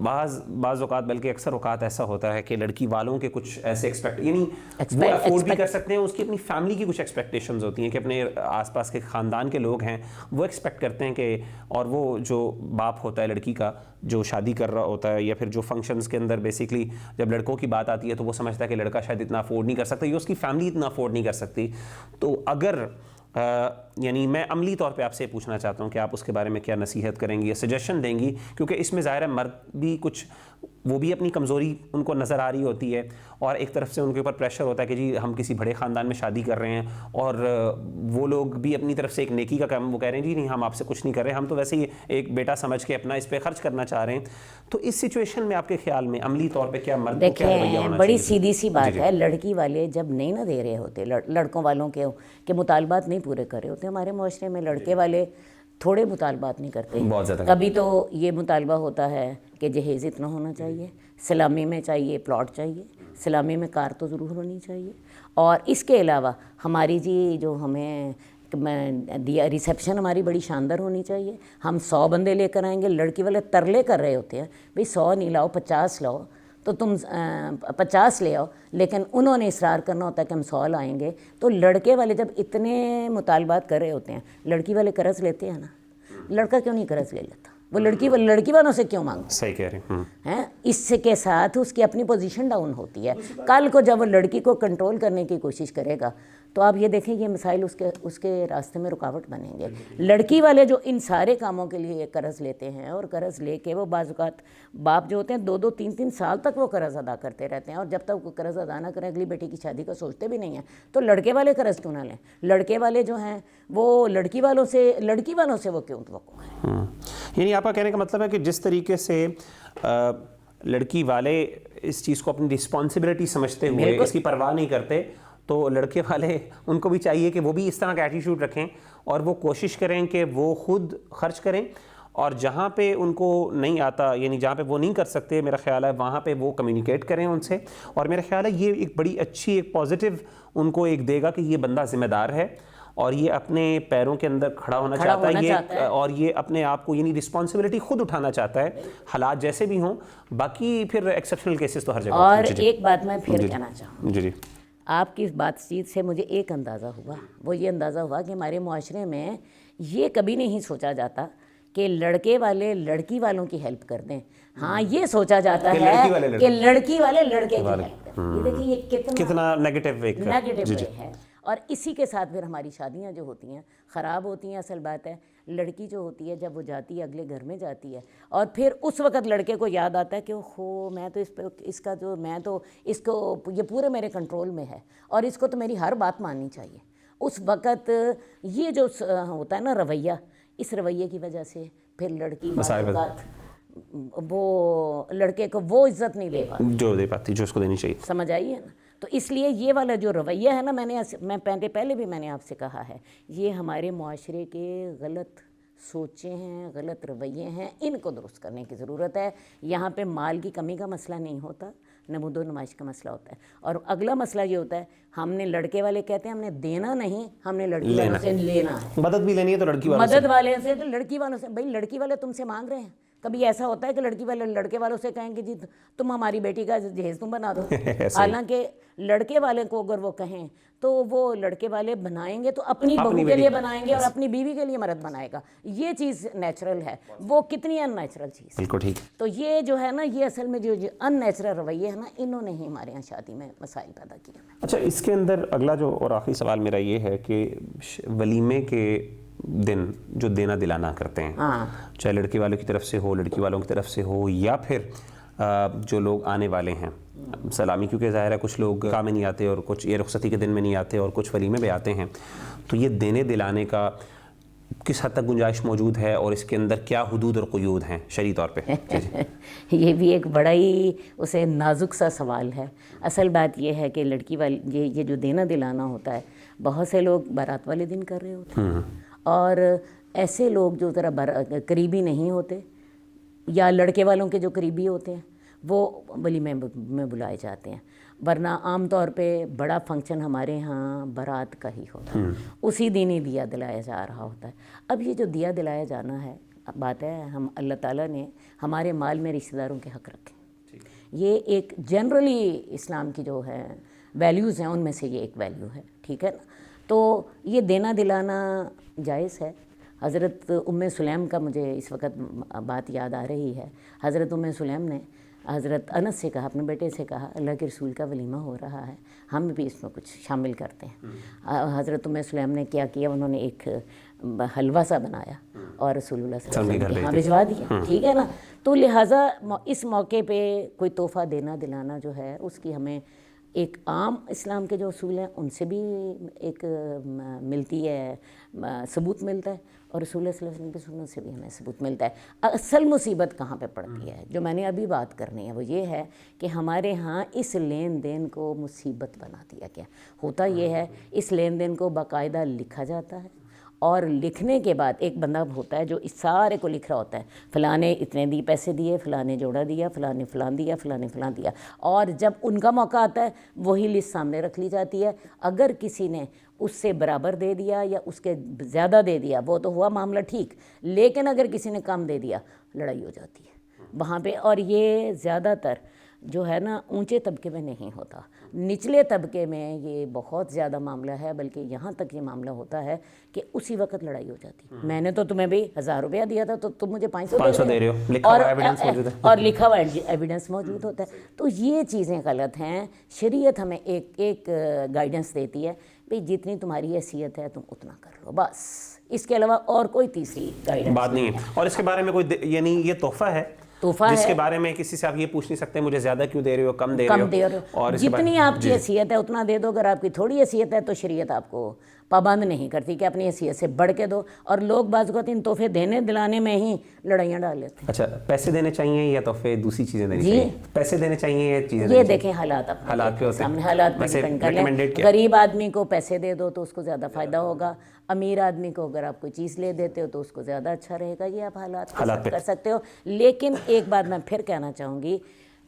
بعض اوقات بلکہ اکثر اوقات ایسا ہوتا ہے کہ لڑکی والوں کے کچھ ایسے یعنی وہ افورڈ بھی کر سکتے ہیں، اس کی اپنی فیملی کی کچھ ایکسپیکٹیشنز ہوتی ہیں کہ اپنے آس پاس کے خاندان کے لوگ ہیں وہ ایکسپیکٹ کرتے ہیں کہ، اور وہ جو باپ ہوتا ہے لڑکی کا جو شادی کر رہا ہوتا ہے یا پھر جو فنکشنز کے اندر بیسکلی جب لڑکوں کی بات آتی ہے تو وہ سمجھتا ہے کہ لڑکا شاید اتنا افورڈ نہیں کر سکتا یا اس کی فیملی اتنا افورڈ نہیں کر سکتی. تو اگر یعنی میں عملی طور پہ آپ سے پوچھنا چاہتا ہوں کہ آپ اس کے بارے میں کیا نصیحت کریں گی یا سجیشن دیں گی، کیونکہ اس میں ظاہر ہے مرد بھی کچھ وہ بھی اپنی کمزوری ان کو نظر آ رہی ہوتی ہے، اور ایک طرف سے ان کے اوپر پریشر ہوتا ہے کہ جی ہم کسی بڑے خاندان میں شادی کر رہے ہیں، اور وہ لوگ بھی اپنی طرف سے ایک نیکی کا کام وہ کہہ رہے ہیں جی نہیں ہم آپ سے کچھ نہیں کر رہے، ہم تو ویسے ہی ایک بیٹا سمجھ کے اپنا اس پہ خرچ کرنا چاہ رہے ہیں. تو اس سچویشن میں آپ کے خیال میں عملی طور پہ کیا مرد کو کیا رویہ ہونا چاہیے؟ بڑی سیدھی سی بات ہے، لڑکی والے جب نہیں نہ دے رہے ہوتے، لڑکوں والوں کے مطالبات نہیں پورے کر رہے ہوتے. ہمارے معاشرے میں لڑکے والے تھوڑے مطالبات نہیں کرتے. بہت زیادہ. کبھی تو یہ مطالبہ ہوتا ہے کہ جہیز اتنا ہونا چاہیے، سلامی میں چاہیے پلاٹ چاہیے، سلامی میں کار تو ضرور ہونی چاہیے، اور اس کے علاوہ ہماری جی جو ہمیں دیا ریسیپشن ہماری بڑی شاندار ہونی چاہیے. ہم 100 بندے لے کر آئیں گے، لڑکی والے ترلے کر رہے ہوتے ہیں بھئی 100 نہیں لاؤ 50 لاؤ، تو تم 50 لے آؤ، لیکن انہوں نے اصرار کرنا ہوتا ہے کہ ہم 100 لائیں گے. تو لڑکے والے جب اتنے مطالبات کر رہے ہوتے ہیں، لڑکی والے قرض لیتے ہیں نا، لڑکا کیوں نہیں قرض لے لیتا؟ وہ لڑکی والوں سے کیوں مانگتا؟ صحیح کہہ رہے ہیں. اس کے ساتھ اس کی اپنی پوزیشن ڈاؤن ہوتی ہے. کل کو جب وہ لڑکی کو کنٹرول کرنے کی کوشش کرے گا تو آپ یہ دیکھیں یہ مسائل اس کے راستے میں رکاوٹ بنیں گے. لڑکی والے جو ان سارے کاموں کے لیے قرض لیتے ہیں، اور قرض لے کے وہ بعض اوقات باپ جو ہوتے ہیں 2-2 3-3 سال تک وہ قرض ادا کرتے رہتے ہیں، اور جب تک وہ قرض ادا نہ کریں اگلی بیٹی کی شادی کا سوچتے بھی نہیں ہیں. تو لڑکے والے قرض کیوں نہ لیں؟ لڑکے والے جو ہیں وہ لڑکی والوں سے وہ کیوں توقع ہیں؟ یعنی آپ کا کہنے کا مطلب ہے کہ جس طریقے سے لڑکی والے اس چیز کو اپنی رسپانسبلٹی سمجھتے ہوئے اس کی پرواہ نہیں کرتے، تو لڑکے والے ان کو بھی چاہیے کہ وہ بھی اس طرح کا ایٹیٹیوڈ رکھیں اور وہ کوشش کریں کہ وہ خود خرچ کریں، اور جہاں پہ ان کو نہیں آتا یعنی جہاں پہ وہ نہیں کر سکتے میرا خیال ہے وہاں پہ وہ کمیونیکیٹ کریں ان سے. اور میرا خیال ہے یہ ایک بڑی اچھی ایک پازیٹیو ان کو ایک دے گا کہ یہ بندہ ذمہ دار ہے اور یہ اپنے پیروں کے اندر کھڑا ہونا چاہتا ہے، اور یہ اپنے آپ کو یعنی رسپانسبلٹی خود اٹھانا چاہتا ہے، حالات جیسے بھی ہوں. باقی پھر ایکسیپشنل کیسز تو ہر جگہ. اور ایک بات میں پھر کہنا چاہوں، جی آپ کی بات چیت سے مجھے ایک اندازہ ہوا، وہ یہ اندازہ ہوا کہ ہمارے معاشرے میں یہ کبھی نہیں سوچا جاتا کہ لڑکے والے لڑکی والوں کی ہیلپ کر دیں. ہاں یہ سوچا جاتا ہے کہ لڑکی والے لڑکے کی ہیلپ کریں. یہ دیکھیں یہ کتنا نیگیٹو ہے. اور اسی کے ساتھ پھر ہماری شادیاں جو ہوتی ہیں خراب ہوتی ہیں. اصل بات ہے لڑکی جو ہوتی ہے جب وہ جاتی ہے اگلے گھر میں جاتی ہے، اور پھر اس وقت لڑکے کو یاد آتا ہے کہ میں تو اس کو یہ پورے میرے کنٹرول میں ہے اور اس کو تو میری ہر بات ماننی چاہیے. اس وقت یہ جو ہوتا ہے نا رویہ، اس رویے کی وجہ سے پھر لڑکی وہ لڑکے کو وہ عزت نہیں دے پاتی جو اس کو دینی چاہیے. سمجھ آئی ہے نا؟ تو اس لیے یہ والا جو رویہ ہے نا، میں پہلے بھی میں نے آپ سے کہا ہے، یہ ہمارے معاشرے کے غلط سوچیں ہیں، غلط رویے ہیں، ان کو درست کرنے کی ضرورت ہے. یہاں پہ مال کی کمی کا مسئلہ نہیں ہوتا، نمود و نمائش کا مسئلہ ہوتا ہے. اور اگلا مسئلہ یہ ہوتا ہے ہم نے لڑکے والے کہتے ہیں ہم نے دینا نہیں، ہم نے لڑکی والوں سے لینا ہے. مدد بھی لینی ہے تو لڑکی والوں سے، مدد والے سے تو لڑکی والوں سے. بھائی لڑکی والے تم سے مانگ رہے ہیں، کبھی ایسا ہوتا ہے کہ لڑکی والے لڑکے والوں سے کہیں کہ جی تم ہماری بیٹی کا جہیز تم بنا دو. حالانکہ لڑکے والے کو اگر وہ کہیں تو وہ لڑکے والے بنائیں گے تو اپنی بہو کے لیے بنائیں گے اور اپنی بیوی کے لیے مرد بنائے گا. یہ چیز نیچرل ہے، وہ کتنی ان نیچرل چیز. بالکل ٹھیک. تو یہ جو ہے نا، یہ اصل میں جو ان نیچرل رویے ہیں نا، انہوں نے ہی ہمارے یہاں شادی میں مسائل پیدا کیے. اچھا، اس کے اندر اگلا جو اور آخری سوال میرا یہ ہے کہ ولیمے کے دن جو دینا دلانا کرتے ہیں، چاہے لڑکی والوں کی طرف سے ہو، لڑکی والوں کی طرف سے ہو، یا پھر جو لوگ آنے والے ہیں سلامی، کیونکہ ظاہر ہے کچھ لوگ کام میں نہیں آتے اور کچھ یہ رخصتی کے دن میں نہیں آتے اور کچھ ولیمے میں آتے ہیں، تو یہ دینے دلانے کا کس حد تک گنجائش موجود ہے اور اس کے اندر کیا حدود اور قیود ہیں شرعی طور پہ؟ یہ بھی ایک بڑا ہی اسے نازک سا سوال ہے. اصل بات یہ ہے کہ لڑکی والی یہ جو دینا دلانا ہوتا ہے، بہت سے لوگ بارات والے دن کر رہے ہوتے ہیں، اور ایسے لوگ جو ذرا قریبی نہیں ہوتے یا لڑکے والوں کے جو قریبی ہوتے ہیں وہ ولیمے میں بلائے جاتے ہیں. ورنہ عام طور پہ بڑا فنکشن ہمارے ہاں بارات کا ہی ہوتا ہے، اسی دن ہی دیا دلایا جا رہا ہوتا ہے. اب یہ جو دیا دلایا جانا ہے، بات ہے، ہم اللہ تعالیٰ نے ہمارے مال میں رشتہ داروں کے حق رکھے. یہ ایک جنرلی اسلام کی جو ہے ویلیوز ہیں ان میں سے یہ ایک ویلیو ہے. ٹھیک ہے نا. تو یہ دینا دلانا جائز ہے. حضرت سلیم کا مجھے اس وقت بات یاد آ رہی ہے. حضرت سلیم نے حضرت انس سے کہا، اپنے بیٹے سے کہا اللہ کے رسول کا ولیمہ ہو رہا ہے، ہم بھی اس میں کچھ شامل کرتے ہیں. حضرت سلیم نے کیا کیا، انہوں نے ایک حلوہ سا بنایا اور رسول اللہ صلی اللہ علیہ وسلم کے ہاں بھجوا دیا. ٹھیک ہے نا. تو لہٰذا اس موقع پہ کوئی تحفہ دینا دلانا جو ہے اس کی ہمیں ایک عام اسلام کے جو اصول ہیں ان سے بھی ایک ملتی ہے، ثبوت ملتا ہے، اور رسول اللہ صلی اللہ علیہ وسلم کی سنت سے بھی ہمیں ثبوت ملتا ہے. اصل مصیبت کہاں پہ پڑتی ہے جو میں نے ابھی بات کرنی ہے وہ یہ ہے کہ ہمارے ہاں اس لین دین کو مصیبت بنا دیا گیا. ہوتا یہ ہے اس لین دین کو باقاعدہ لکھا جاتا ہے، اور لکھنے کے بعد ایک بندہ ہوتا ہے جو اس سارے کو لکھ رہا ہوتا ہے، فلاں نے اتنے پیسے دیے، فلاں نے جوڑا دیا، فلاں نے فلاں دیا، فلاں نے فلاں دیا. اور جب ان کا موقع آتا ہے وہی لسٹ سامنے رکھ لی جاتی ہے. اگر کسی نے اس سے برابر دے دیا یا اس کے زیادہ دے دیا وہ تو ہوا معاملہ ٹھیک، لیکن اگر کسی نے کم دے دیا لڑائی ہو جاتی ہے وہاں پہ. اور یہ زیادہ تر جو ہے نا اونچے طبقے میں نہیں ہوتا، نچلے طبقے میں یہ بہت زیادہ معاملہ ہے. بلکہ یہاں تک یہ معاملہ ہوتا ہے کہ اسی وقت لڑائی ہو جاتی ہے. میں نے تو تمہیں بھی 1000 روپیہ دیا تھا تو تم مجھے 500 دے رہے ہو، اور لکھا ہوا ایویڈنس موجود ہوتا ہے. تو یہ چیزیں غلط ہیں. شریعت ہمیں ایک گائیڈنس دیتی ہے بھئی جتنی تمہاری حیثیت ہے تم اتنا کر لو بس، اس کے علاوہ اور کوئی تیسری گائیڈنس بات نہیں ہے. اور اس کے بارے میں کوئی یعنی یہ تحفہ ہے جس کے بارے میں کسی سے آپ یہ پوچھ نہیں سکتے مجھے زیادہ کیوں دے رہے ہو، کم دے رہے ہو. اور جتنی آپ کی حیثیت ہے اتنا دے دو. اگر آپ کی تھوڑی حیثیت ہے تو شریعت آپ کو پابند نہیں کرتی کہ اپنی حیثیت سے بڑھ کے دو. اور لوگ بعض اوقات ان تحفے دینے دلانے میں ہی لڑائیاں ڈال لیتے ہیں. اچھا، پیسے دینے چاہیے یا تحفے دوسری چیزیں دینی چاہیے؟ پیسے دینے چاہیے یا چیزیں؟ یہ دیکھیں حالات اپنے سامنے، حالات میں ڈیپینڈ کر لیں. غریب آدمی کو پیسے دے دو تو اس کو زیادہ فائدہ ہوگا. امیر آدمی کو اگر آپ کوئی چیز لے دیتے ہو تو اس کو زیادہ اچھا رہے گا. یہ آپ حالات کر سکتے ہو. لیکن ایک بات میں پھر کہنا چاہوں گی،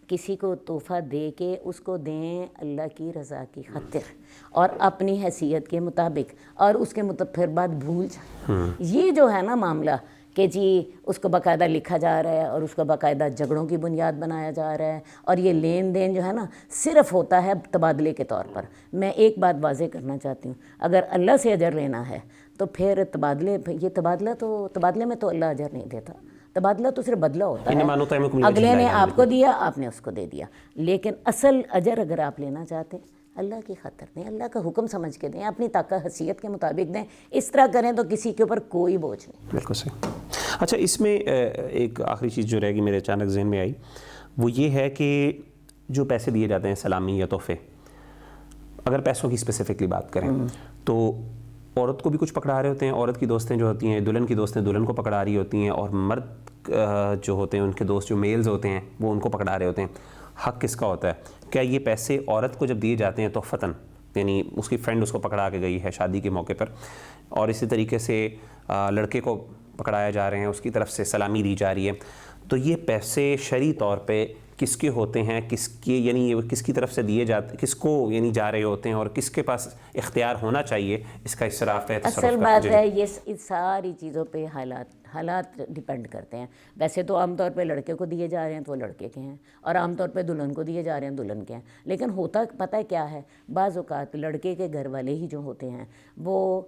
کسی کو تحفہ دے کے اس کو دیں اللہ کی رضا کی خاطر اور اپنی حیثیت کے مطابق، اور اس کے پھر بعد بھول جائیں. یہ جو ہے نا معاملہ کہ جی اس کو باقاعدہ لکھا جا رہا ہے اور اس کو باقاعدہ جھگڑوں کی بنیاد بنایا جا رہا ہے، اور یہ لین دین جو ہے نا صرف ہوتا ہے تبادلے کے طور پر. میں ایک بات واضح کرنا چاہتی ہوں، اگر اللہ سے اجر لینا ہے تو پھر تبادلے میں تو اللہ اجر نہیں دیتا. تبادلہ تو صرف بدلہ ہوتا ہے، اگلے نے آپ کو دیا آپ نے اس کو دے دیا. لیکن اصل اجر اگر آپ لینا چاہتے ہیں اللہ کی خاطر دیں، اللہ کا حکم سمجھ کے دیں، اپنی طاقت حیثیت کے مطابق دیں. اس طرح کریں تو کسی کے اوپر کوئی بوجھ نہیں. بالکل صحیح. اچھا، اس میں ایک آخری چیز جو رہے گی میرے اچانک ذہن میں آئی وہ یہ ہے کہ جو پیسے دیے جاتے ہیں سلامی یا تحفے، اگر پیسوں کی اسپیسیفکلی بات کریں تو عورت کو بھی کچھ پکڑا رہے ہوتے ہیں. عورت کی دوستیں جو ہوتی ہیں، دلہن کی دوستیں دلہن کو پکڑا رہی ہوتی ہیں، اور مرد جو ہوتے ہیں ان کے دوست جو میلز ہوتے ہیں وہ ان کو پکڑا رہے ہوتے ہیں. حق کس کا ہوتا ہے؟ کیا یہ پیسے عورت کو جب دیے جاتے ہیں تحفتاً، یعنی اس کی فرینڈ اس کو پکڑا کے گئی ہے شادی کے موقع پر، اور اسی طریقے سے لڑکے کو پکڑایا جا رہے ہیں، اس کی طرف سے سلامی دی جا رہی ہے، تو یہ پیسے شرعی طور پہ کس کے ہوتے ہیں، کس کے یعنی کس کی طرف سے دیے جاتے، کس کو یعنی جا رہے ہوتے ہیں، اور کس کے پاس اختیار ہونا چاہیے اس کا اصراف ہے تصرف کا؟ اصل بات ہے یہ ساری چیزوں پہ حالات ڈیپینڈ کرتے ہیں. ویسے تو عام طور پہ لڑکے کو دیے جا رہے ہیں تو وہ لڑکے کے ہیں، اور عام طور پہ دلہن کو دیے جا رہے ہیں دلہن کے ہیں. لیکن ہوتا پتہ کیا ہے، بعض اوقات لڑکے کے گھر والے ہی جو ہوتے ہیں وہ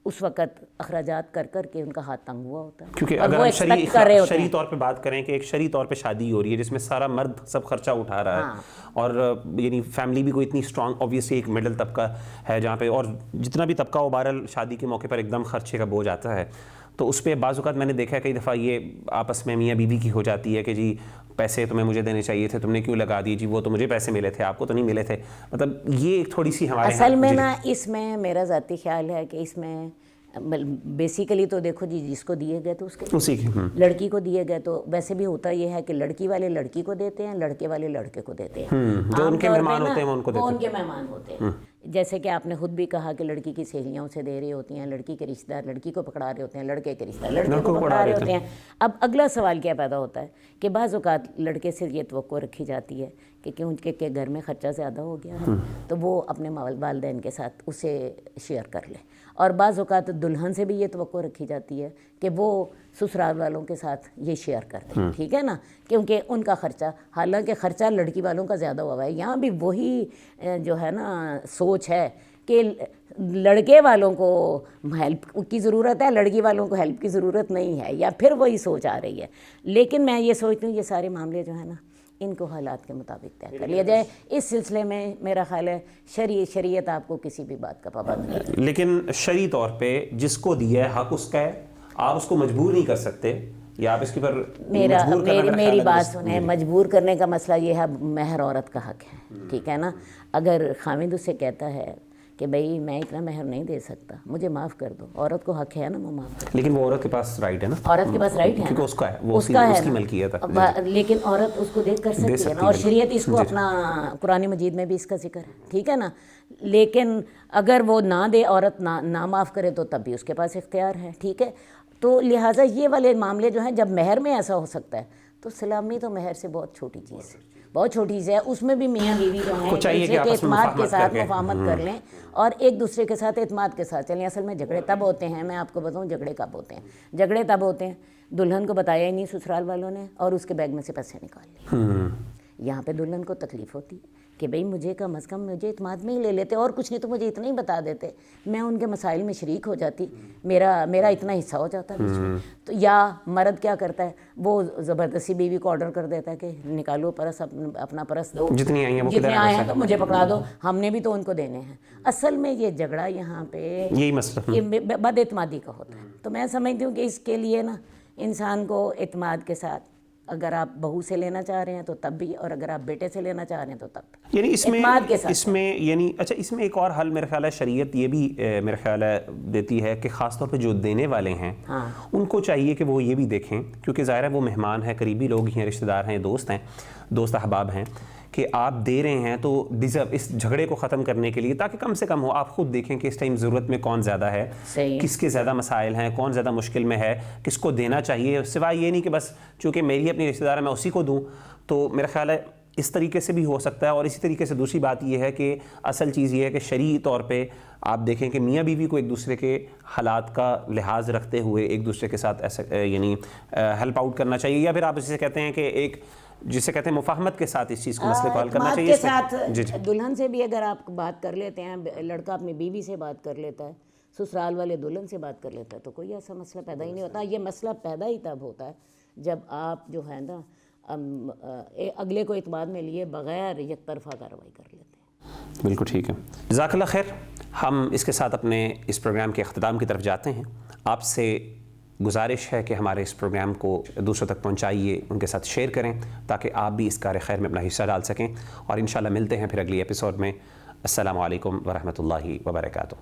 اس وقت اخراجات کر کے ان کا ہاتھ تنگ ہوا ہوتا ہے. کیونکہ اگر ہم شرعی طور پہ بات کریں کہ ایک شرعی طور پہ شادی ہو رہی ہے جس میں سارا مرد سب خرچہ اٹھا رہا ہے، اور یعنی فیملی بھی کوئی اتنی اسٹرانگ، اوبویسلی ایک مڈل طبقہ ہے جہاں پہ، اور جتنا بھی طبقہ ہو بہرحال شادی کے موقع پر ایک دم خرچے کا بوجھ آتا ہے. تو اس پہ بعض اوقات میں نے دیکھا ہے کئی دفعہ یہ آپس میں میاں بیوی کی ہو جاتی ہے کہ جی پیسے تمہیں مجھے دینے چاہیے تھے، تم نے کیوں لگا دیے، جی وہ تو مجھے پیسے ملے تھے آپ کو تو نہیں ملے تھے. مطلب یہ ایک تھوڑی سی ہمارے اصل میں نا اس میں میرا ذاتی خیال ہے کہ اس میں بیسیکلی تو دیکھو جی جس کو دیے گئے تو اس کے لڑکی کو دیے گئے تو ویسے بھی ہوتا یہ ہے کہ لڑکی والے لڑکی کو دیتے ہیں، لڑکے والے لڑکے کو دیتے ہیں. جو ان کے مہمان ہوتے ہیں وہ ان کے مہمان ہوتے ہیں. جیسے کہ آپ نے خود بھی کہا کہ لڑکی کی سہیلیاں اسے دے رہی ہوتی ہیں، لڑکی کے رشتہ دار لڑکی کو پکڑا رہے ہوتے ہیں، لڑکے کے رشتہ دار لڑکے کو پکڑا رہے ہوتے ہیں. اب اگلا سوال کیا پیدا ہوتا ہے کہ بعض اوقات لڑکے سے یہ توقع رکھی جاتی ہے کہ کیوں کہ گھر میں خرچہ زیادہ ہو گیا ہے تو وہ اپنے والدین کے ساتھ اسے شیئر کر لے. اور بعض اوقات دلہن سے بھی یہ توقع رکھی جاتی ہے کہ وہ سسرال والوں کے ساتھ یہ شیئر کر دیں، ٹھیک ہے نا، کیونکہ ان کا خرچہ، حالانکہ خرچہ لڑکی والوں کا زیادہ ہوا ہے. یہاں بھی وہی جو ہے نا سوچ ہے کہ لڑکے والوں کو ہیلپ کی ضرورت ہے، لڑکی والوں کو ہیلپ کی ضرورت نہیں ہے، یا پھر وہی سوچ آ رہی ہے. لیکن میں یہ سوچتی ہوں یہ سارے معاملے جو ہیں نا ان کو حالات کے مطابق طے کر لیا جائے. اس سلسلے میں میرا خیال ہے شریعت آپ کو کسی بھی بات کا پابند نہیں ہے. لیکن شرعی طور پہ جس کو دیا ہے حق اس کا ہے، آپ اس کو مجبور نہیں کر سکتے، یا آپ اس کے پر مجبور کرنا. میری بات سنیں، مجبور کرنے کا مسئلہ یہ ہے، مہر عورت کا حق ہے، ٹھیک ہے نا. اگر خاوند اس سے کہتا ہے کہ بھئی میں اتنا مہر نہیں دے سکتا، مجھے معاف کر دو، عورت کو حق ہے نا وہ معاف کر. لیکن وہ عورت کے پاس رائٹ ہے نا، عورت کے پاس رائٹ ہے، کیونکہ اس کا ہے، وہ اس کی ملکیت ہے. لیکن عورت اس کو دیکھ کر سکتی ہے نا، اور شریعت اس کو اپنا قرآن مجید میں بھی اس کا ذکر ہے، ٹھیک ہے نا. لیکن اگر وہ نہ دے، عورت نہ معاف کرے تو تب بھی اس کے پاس اختیار ہے، ٹھیک ہے. تو لہٰذا یہ والے معاملے جو ہیں جب مہر میں ایسا ہو سکتا ہے تو سلامی تو مہر سے بہت چھوٹی چیز ہے، بہت چھوٹی چیز ہے. اس میں بھی میاں بیوی جو ہیں دوسرے کے اعتماد کے ساتھ مفاہمت کر لیں اور ایک دوسرے کے ساتھ اعتماد کے ساتھ چلیں. اصل میں جھگڑے تب ہوتے ہیں، میں آپ کو بتاؤں جھگڑے کب ہوتے ہیں. جھگڑے تب ہوتے ہیں دلہن کو بتایا ہی نہیں سسرال والوں نے اور اس کے بیگ میں سے پیسے نکال لیے. یہاں پہ دلہن کو تکلیف ہوتی کہ بھئی مجھے کم از کم مجھے اعتماد میں ہی لے لیتے، اور کچھ نہیں تو مجھے اتنا ہی بتا دیتے، میں ان کے مسائل میں شریک ہو جاتی، میرا اتنا حصہ ہو جاتا بیچ میں. تو یا مرد کیا کرتا ہے، وہ زبردستی بیوی کو آرڈر کر دیتا ہے کہ نکالو پرس، اپنا پرس دو، جتنے آئے ہیں تو مجھے پکڑا دو، ہم نے بھی تو ان کو دینے ہیں. اصل میں یہ جھگڑا یہاں پہ یہی مسئلہ بد اعتمادی کا ہوتا ہے. تو میں سمجھتی ہوں کہ اس کے لیے نا انسان کو اعتماد کے ساتھ، اگر آپ بہو سے لینا چاہ رہے ہیں تو تب بھی، اور اگر آپ بیٹے سے لینا چاہ رہے ہیں تو تب، یعنی اس میں یعنی اچھا اس میں ایک اور حل میرے خیال ہے شریعت یہ بھی میرے خیال ہے دیتی ہے کہ خاص طور پہ جو دینے والے ہیں ان کو چاہیے کہ وہ یہ بھی دیکھیں، کیونکہ ظاہر ہے وہ مہمان ہیں، قریبی لوگ ہیں، رشتہ دار ہیں، دوست احباب ہیں، کہ آپ دے رہے ہیں تو ڈیزرو اس جھگڑے کو ختم کرنے کے لیے، تاکہ کم سے کم ہو آپ خود دیکھیں کہ اس ٹائم ضرورت میں کون زیادہ ہے، کس کے زیادہ مسائل ہیں، کون زیادہ مشکل میں ہے، کس کو دینا چاہیے. سوائے یہ نہیں کہ بس چونکہ میری اپنی رشتہ دار ہے میں اسی کو دوں. تو میرا خیال ہے اس طریقے سے بھی ہو سکتا ہے. اور اسی طریقے سے دوسری بات یہ ہے کہ اصل چیز یہ ہے کہ شرعی طور پہ آپ دیکھیں کہ میاں بیوی کو ایک دوسرے کے حالات کا لحاظ رکھتے ہوئے ایک دوسرے کے ساتھ ایسا یعنی ہیلپ آؤٹ کرنا چاہیے، یا پھر آپ اسے کہتے ہیں کہ ایک جسے کہتے ہیں مفاہمت کے ساتھ اس چیز کو مسئلے کو حل کرنا چاہیے. کے ساتھ دلہن سے بھی اگر آپ بات کر لیتے ہیں، لڑکا اپنی بیوی سے بات کر لیتا ہے، سسرال والے دلہن سے بات کر لیتا ہے، تو کوئی ایسا مسئلہ پیدا ہی نہیں ہوتا. یہ مسئلہ پیدا ہی تب ہوتا ہے جب آپ جو ہے نا اگلے کو اعتماد میں لیے بغیر یک طرفہ کارروائی کر لیتے ہیں. بالکل ٹھیک ہے، جزاک اللہ خیر. ہم اس کے ساتھ اپنے اس پروگرام کے اختتام کی طرف جاتے ہیں. آپ سے گزارش ہے کہ ہمارے اس پروگرام کو دوسروں تک پہنچائیے، ان کے ساتھ شیئر کریں تاکہ آپ بھی اس کار خیر میں اپنا حصہ ڈال سکیں. اور انشاءاللہ ملتے ہیں پھر اگلی ایپیسوڈ میں. السلام علیکم ورحمۃ اللہ وبرکاتہ.